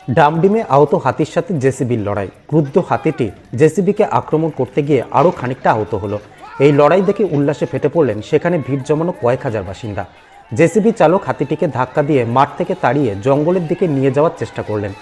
ডামডিমে আহত হাতির সাথে জেসিবির লড়াই। ক্রুদ্ধ হাতিটি জেসিবিকে আক্রমণ করতে গিয়ে আরও খানিকটা আহত হলো। এই লড়াই দেখে উল্লাসে ফেটে পড়লেন সেখানে ভিড় জমানো কয়েক হাজার বাসিন্দা। জেসিবি চালক হাতিটিকে ধাক্কা দিয়ে মাঠ থেকে তাড়িয়ে জঙ্গলের দিকে নিয়ে যাওয়ার চেষ্টা করলেন।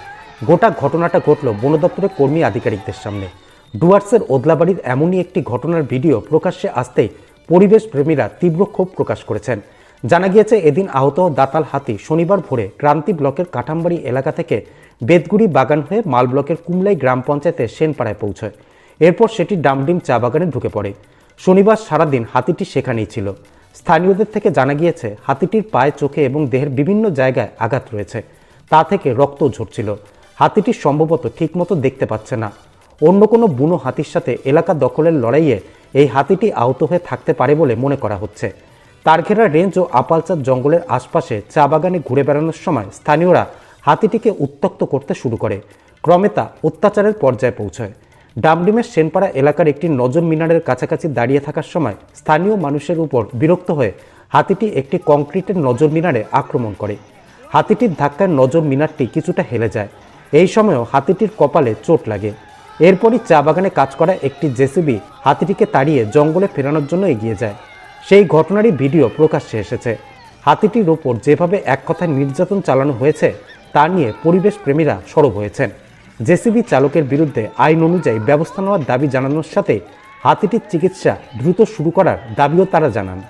গোটা ঘটনাটা ঘটল বন দপ্তরের কর্মী আধিকারিকদের সামনে। ডুয়ার্সের ওদলাবাড়ির এমনই একটি ঘটনার ভিডিও প্রকাশ্যে আসতেই পরিবেশ প্রেমীরা তীব্র ক্ষোভ প্রকাশ করেছেন। জানা গিয়েছে এদিন আহত দাতাল হাতি শনিবার ভোরে ক্রান্তি ব্লকের কাঠামবাড়ি এলাকা থেকে বেতগুড়ি বাগান হয়ে মাল ব্লকের কুমলাই গ্রাম পঞ্চায়েতের সেনপাড়ায় পৌঁছয়। এরপর সেটি ডামডিম চা বাগানে ঢুকে পড়ে। শনিবার সারাদিন হাতিটি সেখানেই ছিল। স্থানীয়দের থেকে জানা গিয়েছে হাতিটির পায়ে, চোখে এবং দেহের বিভিন্ন জায়গায় আঘাত রয়েছে। তা থেকে রক্ত ঝরছিল। হাতিটি সম্ভবত ঠিকমতো দেখতে পাচ্ছে না। অন্য কোনো বুনো হাতির সাথে এলাকা দখলের লড়াইয়ে এই হাতিটি আহত হয়ে থাকতে পারে বলে মনে করা হচ্ছে। তারঘেরা রেঞ্জ ও আপালচার জঙ্গলের আশপাশে চা বাগানে ঘুরে বেড়ানোর সময় স্থানীয়রা হাতিটিকে উত্ত্যক্ত করতে শুরু করে। ক্রমে তা অত্যাচারের পর্যায়ে পৌঁছয়। ডামডিমের সেনপাড়া এলাকার একটি নজর মিনারের কাছাকাছি দাঁড়িয়ে থাকার সময় স্থানীয় মানুষের উপর বিরক্ত হয়ে হাতিটি একটি কংক্রিটের নজর মিনারে আক্রমণ করে। হাতিটির ধাক্কায় নজর মিনারটি কিছুটা হেলে যায়। এই সময়ও হাতিটির কপালে চোট লাগে। এরপরই চা বাগানে কাজ করা একটি জেসিবি হাতিটিকে তাড়িয়ে জঙ্গলে ফেরানোর জন্য এগিয়ে যায়। সেই ঘটনারই ভিডিও প্রকাশ্যে এসেছে। হাতিটির ওপর যেভাবে এক কথায় নির্যাতন চালানো হয়েছে তা নিয়ে পরিবেশ প্রেমীরা সরব হয়েছেন। জেসিবি চালকের বিরুদ্ধে আইন অনুযায়ী ব্যবস্থা নেওয়ার দাবি জানানোর সাথে হাতিটির চিকিৎসা দ্রুত শুরু করার দাবিও তারা জানান।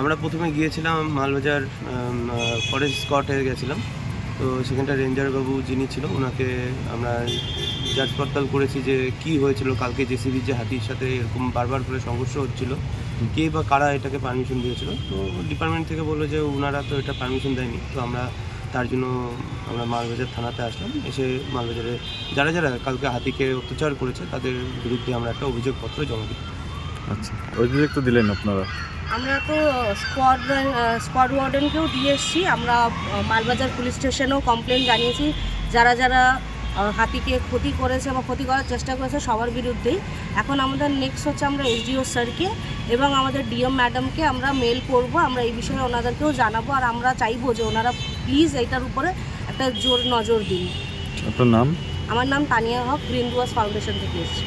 আমরা প্রথমে গিয়েছিলাম মালবাজার ফরেস্ট স্কটে গেছিলাম। তো সেখানটা রেঞ্জার বাবু যিনি ছিল ওনাকে আমরা যাচ পড়তাল করেছি যে কি হয়েছিল কালকে জেসিবির যে হাতির সাথে এরকম বারবার করে সংঘর্ষ হচ্ছিল, কে বা কারা এটাকে পারমিশন দিয়েছিল। তো ডিপার্টমেন্ট থেকে বললো যে ওনারা তো এটা পারমিশন দেয়নি। তো আমরা তার জন্য আমরা মালবাজার থানাতে আসলাম। এসে মালবাজারে যারা যারা কালকে হাতিকে অত্যাচার করেছে তাদের বিরুদ্ধে আমরা একটা অভিযোগপত্র জমা দিই। আচ্ছা, অভিযোগ তো দিলেন আপনারা? আমরা তো স্কোয়াড ওয়ার্ডেনকেও দিয়ে এসেছি। আমরা মালবাজার পুলিশ স্টেশনেও কমপ্লেন জানিয়েছি। যারা যারা হাতিকে ক্ষতি করেছে বা ক্ষতি করার চেষ্টা করেছে সবার বিরুদ্ধেই। এখন আমাদের নেক্সট হচ্ছে আমরা এসডিও স্যারকে এবং আমাদের ডিএম ম্যাডামকে আমরা মেল করব। আমরা এই বিষয়ে ওনাদেরকেও জানাবো। আর আমরা চাইবো যে ওনারা প্লিজ এইটার উপরে একটা জোর নজর দিন। আপনার নাম? আমার নাম তানিয়া হক, গ্রিন ডুয়ার্স ফাউন্ডেশন থেকে এসেছি।